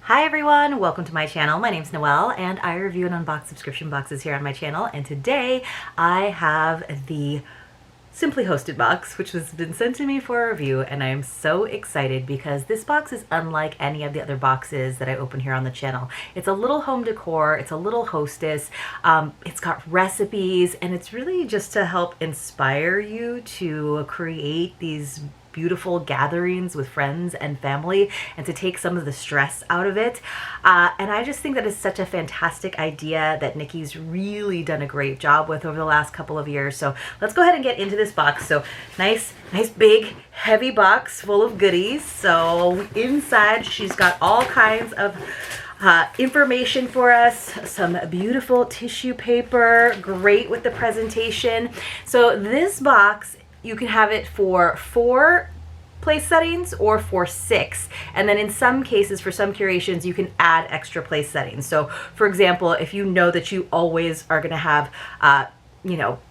Hi everyone, welcome to my channel. My name's Noelle and I review and unbox subscription boxes here on my channel, and today I have the Simply Hosted box, which has been sent to me for a review, and I am so excited because this box is unlike any of the other boxes that I open here on the channel. It's a little home decor, it's a little hostess, it's got recipes, and it's really just to help inspire you to create these beautiful gatherings with friends and family and to take some of the stress out of it. And I just think that is such a fantastic idea that Nikki's really done a great job with over the last couple of years. So let's go ahead and get into this box. So nice big heavy box full of goodies. So inside she's got all kinds of information for us, some beautiful tissue paper, great with the presentation. So this box, you can have it for 4 place settings or for 6, and then in some cases for some curations you can add extra place settings. So for example, if you know that you always are going to have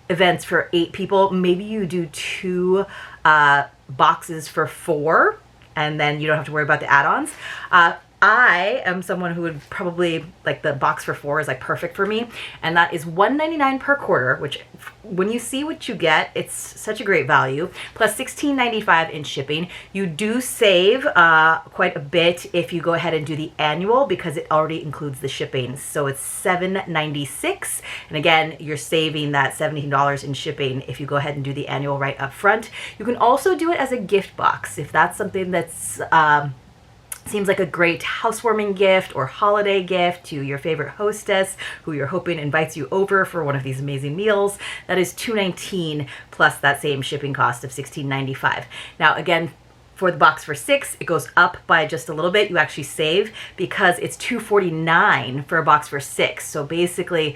events for 8 people, maybe you do 2 boxes for 4, and then you don't have to worry about the add-ons. I am someone who would probably, like, the box for 4 is like perfect for me, and that is $1.99 per quarter, which when you see what you get, it's such a great value, plus $16.95 in shipping. You do save quite a bit if you go ahead and do the annual because it already includes the shipping. So it's $7.96, and again, you're saving that $17 in shipping if you go ahead and do the annual right up front. You can also do it as a gift box if that's something that's seems like a great housewarming gift or holiday gift to your favorite hostess who you're hoping invites you over for one of these amazing meals. That is $2.19 plus that same shipping cost of $16.95. Now again, for the box for 6, it goes up by just a little bit. You actually save because it's $2.49 for a box for 6. So basically,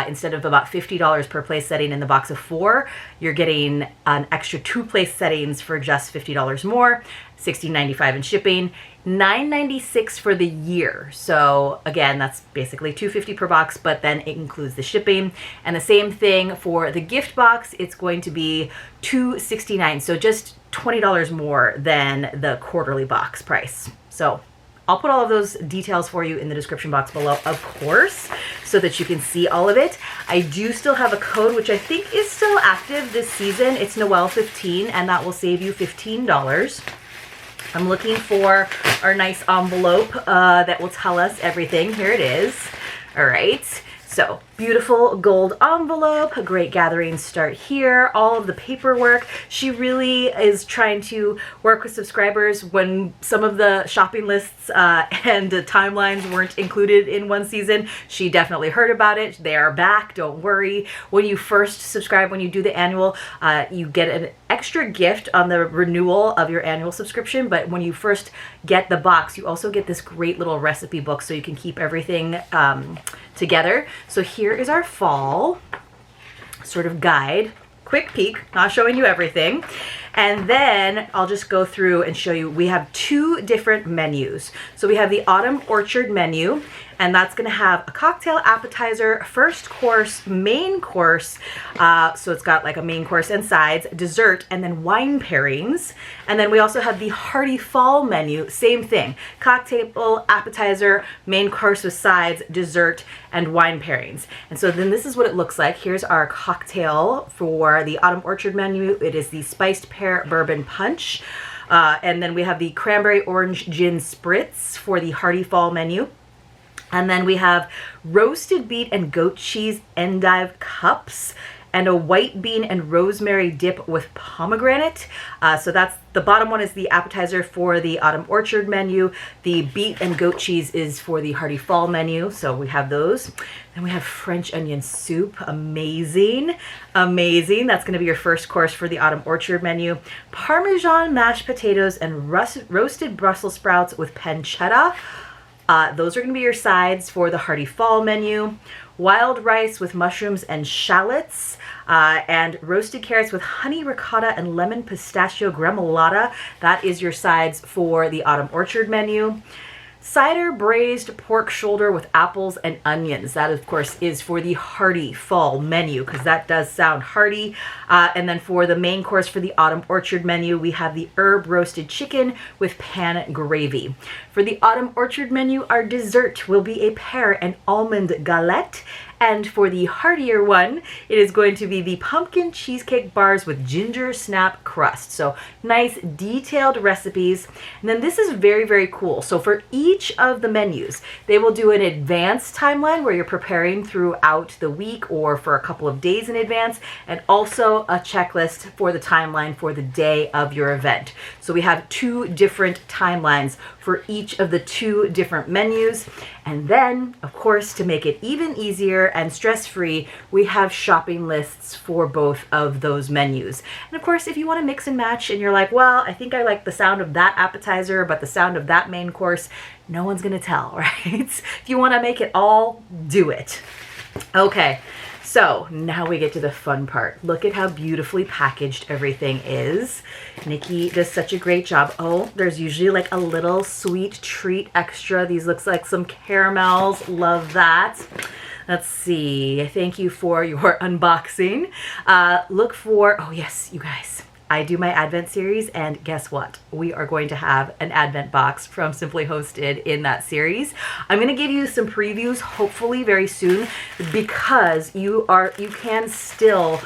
instead of about $50 per place setting in the box of 4, you're getting an extra 2 place settings for just $50 more, $16.95 in shipping, $9.96 for the year. So again, that's basically $2.50 per box, but then it includes the shipping. And the same thing for the gift box, it's going to be $2.69. So just $20 more than the quarterly box price. So I'll put all of those details for you in the description box below, of course, so that you can see all of it. I do still have a code, which I think is still active this season. It's Noel15, and that will save you $15. I'm looking for our nice envelope that will tell us everything. Here it is. All right. So beautiful gold envelope, great gatherings start here, all of the paperwork. She really is trying to work with subscribers when some of the shopping lists and the timelines weren't included in one season. She definitely heard about it. They are back, don't worry. When you first subscribe, when you do the annual, you get an extra gift on the renewal of your annual subscription, but when you first get the box, you also get this great little recipe book so you can keep everything together. So here is our fall sort of guide. Quick peek, not showing you everything. And then I'll just go through and show you, we have 2 different menus. So we have the Autumn Orchard menu, and that's gonna have a cocktail appetizer, first course, main course. So it's got like a main course and sides, dessert, and then wine pairings. And then we also have the Hearty Fall menu, same thing. Cocktail, appetizer, main course with sides, dessert, and wine pairings. And so then this is what it looks like. Here's our cocktail for the Autumn Orchard menu. It is the Spiced Pear Bourbon Punch. And then we have the Cranberry Orange Gin Spritz for the Hearty Fall menu. And then we have roasted beet and goat cheese endive cups and a white bean and rosemary dip with pomegranate. So that's the bottom one is the appetizer for the Autumn Orchard menu. The beet and goat cheese is for the Hearty Fall menu. So we have those. Then we have French onion soup. Amazing, amazing. That's gonna be your first course for the Autumn Orchard menu. Parmesan mashed potatoes and roasted Brussels sprouts with pancetta. Those are going to be your sides for the Hearty Fall menu. Wild rice with mushrooms and shallots, and roasted carrots with honey ricotta and lemon pistachio gremolata. That is your sides for the Autumn Orchard menu. Cider braised pork shoulder with apples and onions. That, of course, is for the hearty fall menu because that does sound hearty. And then for the main course for the Autumn Orchard menu, we have the herb roasted chicken with pan gravy. For the autumn orchard menu, our dessert will be a pear and almond galette. And for the heartier one, it is going to be the pumpkin cheesecake bars with ginger snap crust. So nice detailed recipes. And then this is very, very cool. So for each of the menus, they will do an advanced timeline where you're preparing throughout the week or for a couple of days in advance, and also a checklist for the timeline for the day of your event. So we have 2 different timelines for each of the 2 different menus. And then, of course, to make it even easier and stress-free, we have shopping lists for both of those menus. And of course, if you want to mix and match and you're like, well, I think I like the sound of that appetizer, but the sound of that main course, no one's going to tell, right? If you want to make it all, do it. Okay. So now we get to the fun part. Look at how beautifully packaged everything is. Nikki does such a great job. Oh, there's usually like a little sweet treat extra. These looks like some caramels. Love that. Let's see. Thank you for your unboxing. Look for, oh yes, you guys. I do my Advent series, and guess what? We are going to have an Advent box from Simply Hosted in that series. I'm going to give you some previews, hopefully very soon, because you can still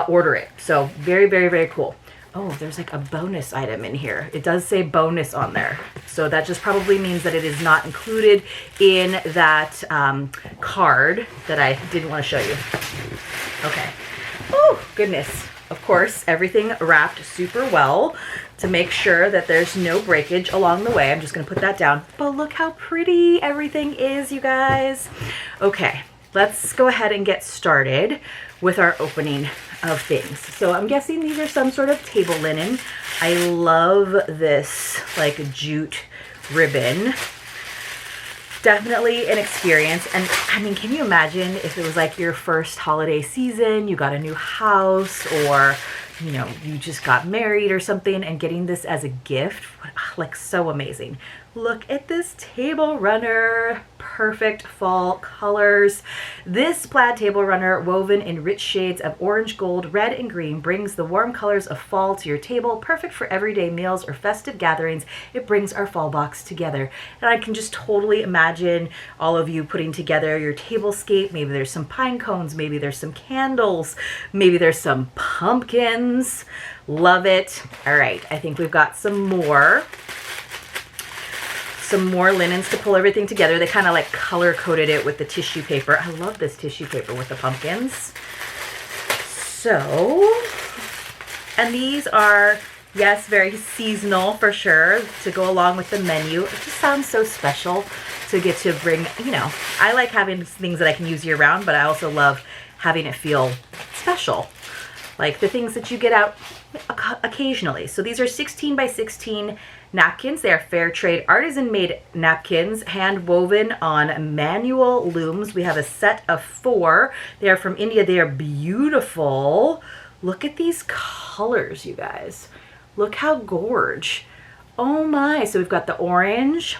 order it. So very, very, very cool. Oh, there's like a bonus item in here. It does say bonus on there. So that just probably means that it is not included in that card that I didn't want to show you. Okay. Oh, goodness. Of course, everything wrapped super well to make sure that there's no breakage along the way. I'm just going to put that down. But look how pretty everything is, you guys. Okay, let's go ahead and get started with our opening of things. So I'm guessing these are some sort of table linen. I love this like jute ribbon. Definitely an experience. And I mean, can you imagine if it was like your first holiday season, you got a new house, or you know, you just got married or something, and getting this as a gift, like so amazing. Look at this table runner, perfect fall colors. This plaid table runner, woven in rich shades of orange, gold, red, and green, brings the warm colors of fall to your table, perfect for everyday meals or festive gatherings. It brings our fall box together. And I can just totally imagine all of you putting together your tablescape. Maybe there's some pine cones, maybe there's some candles, maybe there's some pumpkins. Love it. All right, I think we've got some more linens to pull everything together. They kind of like color coded it with the tissue paper. I love this tissue paper with the pumpkins. So, and these are, yes, very seasonal for sure to go along with the menu. It just sounds so special to get to bring, you know, I like having things that I can use year round, but I also love having it feel special. Like the things that you get out occasionally. So these are 16 by 16 napkins. They are fair trade artisan made napkins, hand woven on manual looms. We have a set of 4. They are from India. They are beautiful. Look at these colors, you guys. Look how gorge. Oh my. So we've got the orange.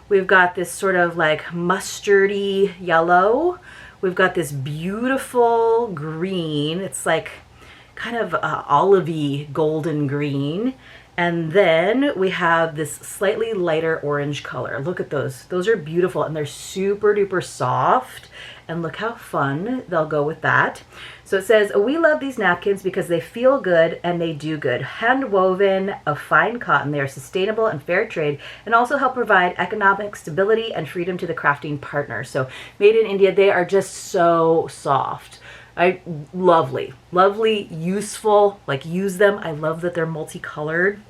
We've got this sort of like mustardy yellow. We've got this beautiful green. It's like kind of olivey golden green. And then we have this slightly lighter orange color. Look at those. Those are beautiful, and they're super duper soft. And look how fun they'll go with that. So it says, we love these napkins because they feel good and they do good. Hand woven of fine cotton. They are sustainable and fair trade, and also help provide economic stability and freedom to the crafting partner. So made in India, they are just so soft. Lovely, useful, like use them. I love that they're multicolored.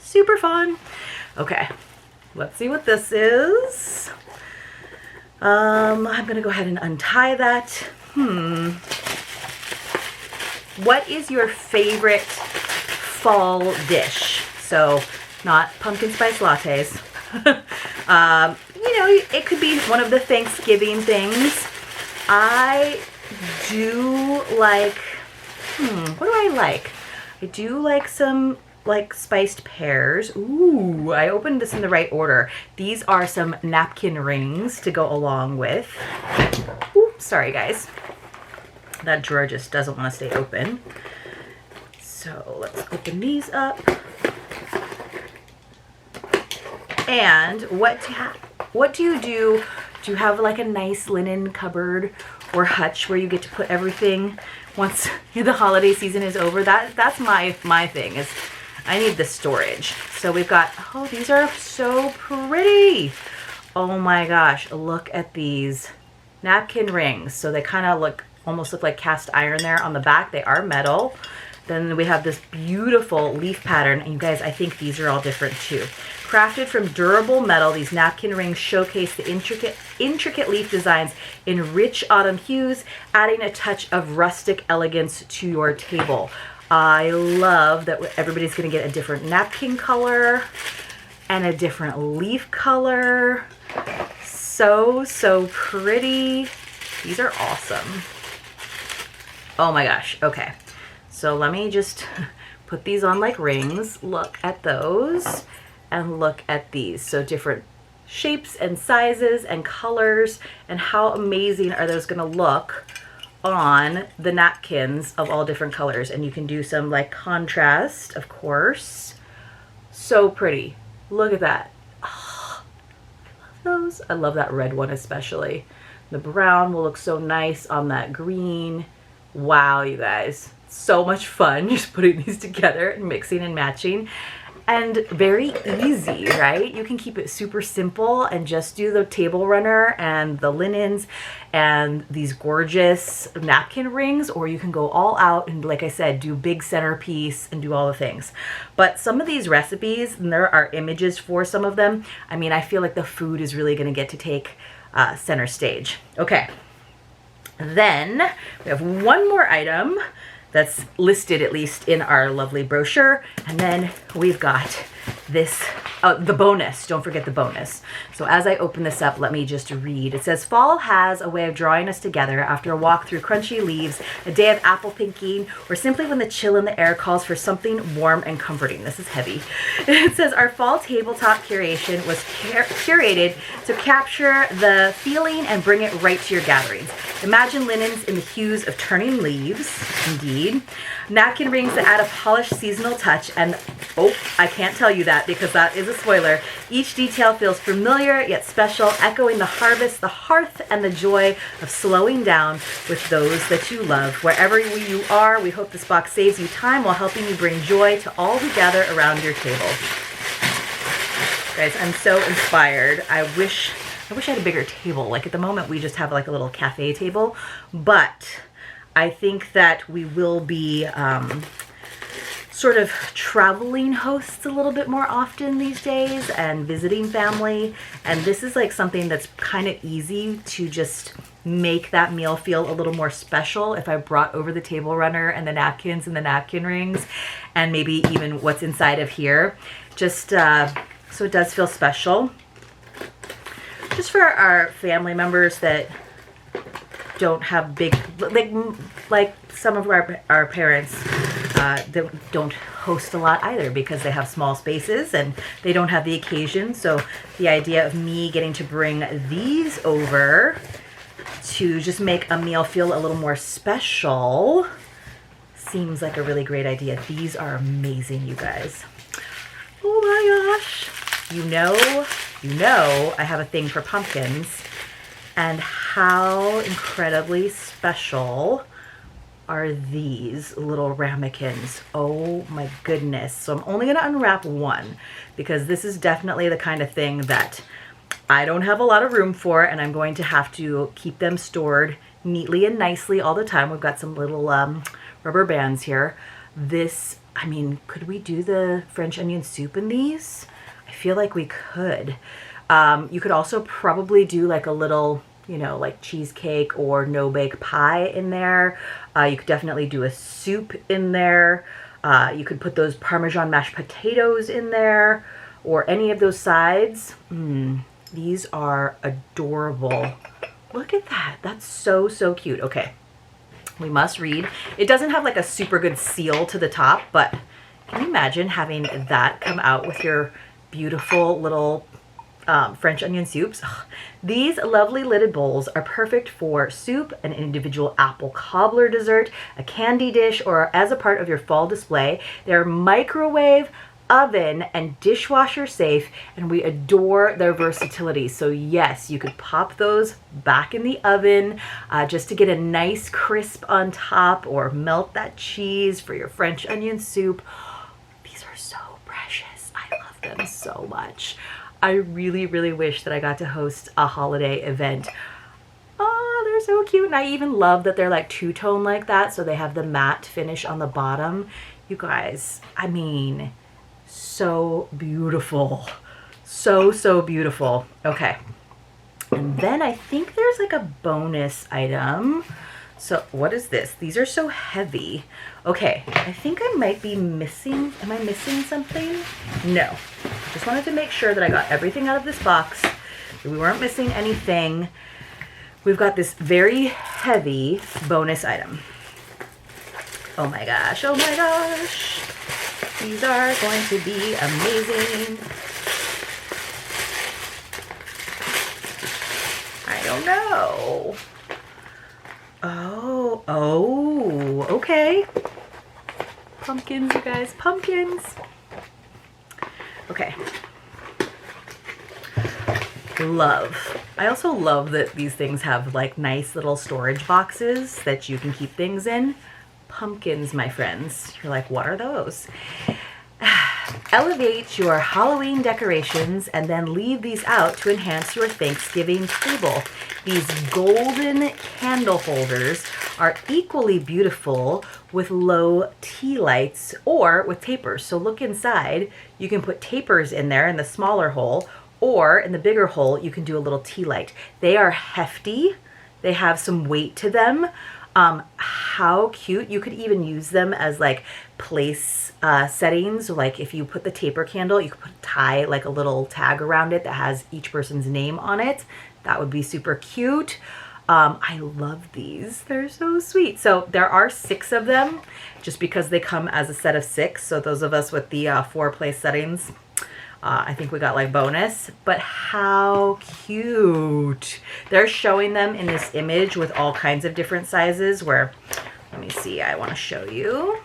Super fun. Okay, let's see what this is. I'm gonna go ahead and untie that. What is your favorite fall dish? So not pumpkin spice lattes. You know, it could be one of the Thanksgiving things. I do like, what do I like? I do like some like spiced pears. Ooh, I opened this in the right order. These are some napkin rings to go along with. Ooh, sorry guys. That drawer just doesn't want to stay open. So let's open these up. And what do you do? Do you have like a nice linen cupboard or hutch where you get to put everything once the holiday season is over? That's my thing, is I need the storage. So we've got, oh, these are so pretty. Oh my gosh, look at these napkin rings. So they kind of almost look like cast iron there on the back. They are metal. Then we have this beautiful leaf pattern. And you guys, I think these are all different too. Crafted from durable metal, these napkin rings showcase the intricate leaf designs in rich autumn hues, adding a touch of rustic elegance to your table. I love that everybody's gonna get a different napkin color and a different leaf color. So pretty. These are awesome. Oh my gosh, okay. So let me just put these on like rings. Look at those and look at these. So different shapes and sizes and colors, and how amazing are those gonna look on the napkins of all different colors. And you can do some like contrast, of course. So pretty. Look at that. Oh, I love those. I love that red one especially. The brown will look so nice on that green. Wow, you guys. So much fun just putting these together and mixing and matching. And very easy, right? You can keep it super simple and just do the table runner and the linens and these gorgeous napkin rings, or you can go all out and, like I said, do big centerpiece and do all the things. But some of these recipes, and there are images for some of them, I mean, I feel like the food is really gonna get to take center stage. Okay, then we have one more item that's listed, at least in our lovely brochure. And then we've got this, the bonus. Don't forget the bonus. So as I open this up, let me just read. It says, fall has a way of drawing us together after a walk through crunchy leaves, a day of apple picking, or simply when the chill in the air calls for something warm and comforting. This is heavy. It says, our fall tabletop curation was curated to capture the feeling and bring it right to your gatherings. Imagine linens in the hues of turning leaves, indeed. Napkin rings that add a polished seasonal touch, and oh, I can't tell you that because that is a spoiler. Each detail feels familiar yet special, echoing the harvest, the hearth, and the joy of slowing down with those that you love. Wherever you are, we hope this box saves you time while helping you bring joy to all who gather around your table. Guys, I'm so inspired. I wish I had a bigger table. Like at the moment, we just have like a little cafe table, but I think that we will be sort of traveling hosts a little bit more often these days and visiting family. And this is like something that's kind of easy to just make that meal feel a little more special if I brought over the table runner and the napkins and the napkin rings and maybe even what's inside of here. Just so it does feel special. Just for our family members that don't have big, like some of our parents don't host a lot either because they have small spaces and they don't have the occasion. So the idea of me getting to bring these over to just make a meal feel a little more special seems like a really great idea. These are amazing, you guys. Oh my gosh. You know I have a thing for pumpkins, and how incredibly special are these little ramekins. Oh my goodness. So I'm only gonna unwrap one because this is definitely the kind of thing that I don't have a lot of room for, and I'm going to have to keep them stored neatly and nicely all the time. We've got some little rubber bands here. This, I mean, could we do the French onion soup in these? I feel like we could. You could also probably do like a little, you know, like cheesecake or no-bake pie in there. You could definitely do a soup in there. You could put those Parmesan mashed potatoes in there or any of those sides. These are adorable. Look at that. That's so, so cute. Okay, we must read. It doesn't have like a super good seal to the top, but can you imagine having that come out with your beautiful little French onion soups? Ugh. These lovely lidded bowls are perfect for soup, an individual apple cobbler dessert, a candy dish, or as a part of your fall display. They're microwave oven and dishwasher safe, and we adore their versatility. So yes, you could pop those back in the oven just to get a nice crisp on top, or melt that cheese for your French onion soup. These are so precious. I love them so much. I really, really wish that I got to host a holiday event. Oh, they're so cute. And I even love that they're like two-tone like that, so they have the matte finish on the bottom. You guys, I mean, so beautiful. So, so beautiful. Okay. And then I think there's like a bonus item. So what is this? These are so heavy. Okay, I think I might be missing, am I missing something? No. Just wanted to make sure that I got everything out of this box, that we weren't missing anything. We've got this very heavy bonus item. Oh my gosh, oh my gosh. These are going to be amazing. I don't know. Oh, okay. Pumpkins, you guys, pumpkins. Okay. Love. I also love that these things have like nice little storage boxes that you can keep things in. Pumpkins, my friends. You're like, what are those? Elevate your Halloween decorations and then leave these out to enhance your Thanksgiving table. These golden candle holders are equally beautiful with low tea lights or with tapers. So look inside, you can put tapers in there in the smaller hole, or in the bigger hole, you can do a little tea light. They are hefty. They have some weight to them. How cute. You could even use them as like place settings. Like if you put the taper candle, you could tie like a little tag around it that has each person's name on it. That would be super cute. I love these. They're so sweet. So there are 6 of them just because they come as a set of 6. So those of us with the 4 place settings, I think we got like bonus, but how cute. They're showing them in this image with all kinds of different sizes where, let me see, I want to show you.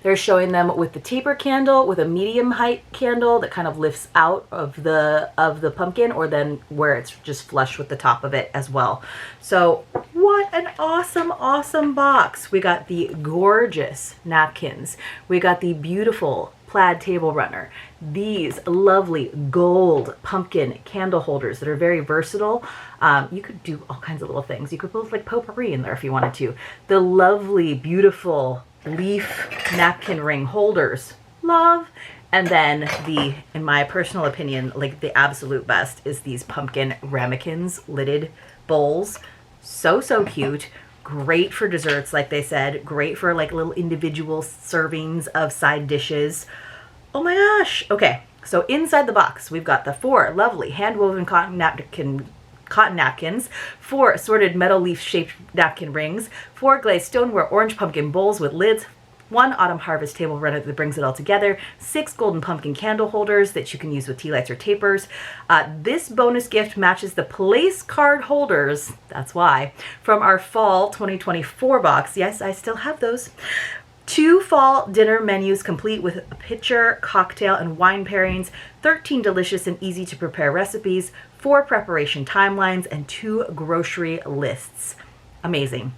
They're showing them with the taper candle, with a medium height candle that kind of lifts out of the pumpkin, or then where it's just flush with the top of it as well. So what an awesome, awesome box. We got the gorgeous napkins. We got the beautiful plaid table runner. These lovely gold pumpkin candle holders that are very versatile. You could do all kinds of little things. You could put like potpourri in there if you wanted to. The lovely, beautiful leaf napkin ring holders. Love. And then the, in my personal opinion, like the absolute best is these pumpkin ramekins lidded bowls. So, so cute. Great for desserts, like they said. Great for like little individual servings of side dishes. Oh my gosh. Okay, so inside the box, we've got the 4 lovely hand-woven cotton napkins, 4 assorted metal leaf-shaped napkin rings, 4 glazed stoneware orange pumpkin bowls with lids, 1 autumn harvest table runner that brings it all together, 6 golden pumpkin candle holders that you can use with tea lights or tapers. This bonus gift matches the place card holders, that's why, from our fall 2024 box. Yes, I still have those. 2 fall dinner menus complete with a pitcher, cocktail, and wine pairings, 13 delicious and easy to prepare recipes, 4 preparation timelines, and 2 grocery lists. Amazing.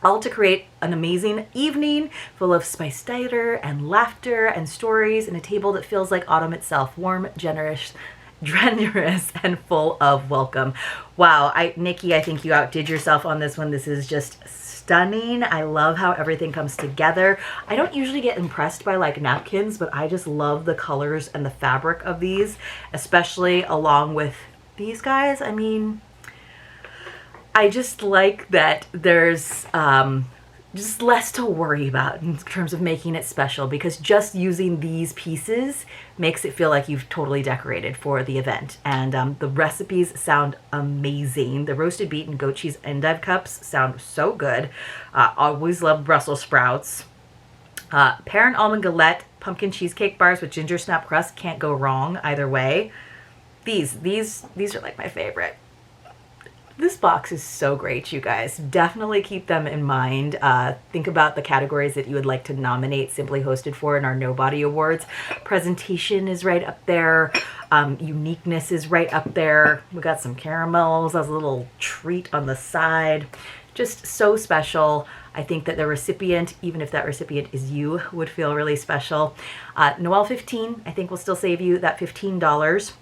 All to create an amazing evening full of spiced cider and laughter and stories, and a table that feels like autumn itself, warm, generous, and full of welcome. Wow, Nikki, I think you outdid yourself on this one. This is just stunning. I love how everything comes together. I don't usually get impressed by like napkins, but I just love the colors and the fabric of these, especially along with these guys. I mean, I just like that there's just less to worry about in terms of making it special, because just using these pieces makes it feel like you've totally decorated for the event. And the recipes sound amazing. The roasted beet and goat cheese endive cups sound so good. Always love Brussels sprouts. Pear and almond galette pumpkin cheesecake bars with ginger snap crust, can't go wrong either way. These are like my favorite. This box is so great, you guys. Definitely keep them in mind. Think about the categories that you would like to nominate Simply Hosted for in our Nobody Awards. Presentation is right up there. Uniqueness is right up there. We got some caramels as a little treat on the side. Just so special. I think that the recipient, even if that recipient is you, would feel really special. Noel 15, I think will still save you that $15.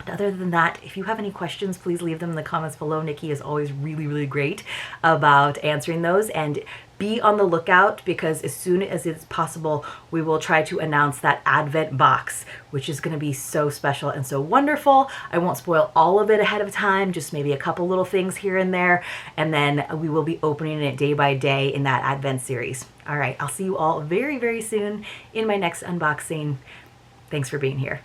Other than that, if you have any questions, please leave them in the comments below. Nikki is always really, really great about answering those. And be on the lookout, because as soon as it's possible, we will try to announce that Advent box, which is going to be so special and so wonderful. I won't spoil all of it ahead of time, just maybe a couple little things here and there. And then we will be opening it day by day in that Advent series. All right, I'll see you all very, very soon in my next unboxing. Thanks for being here.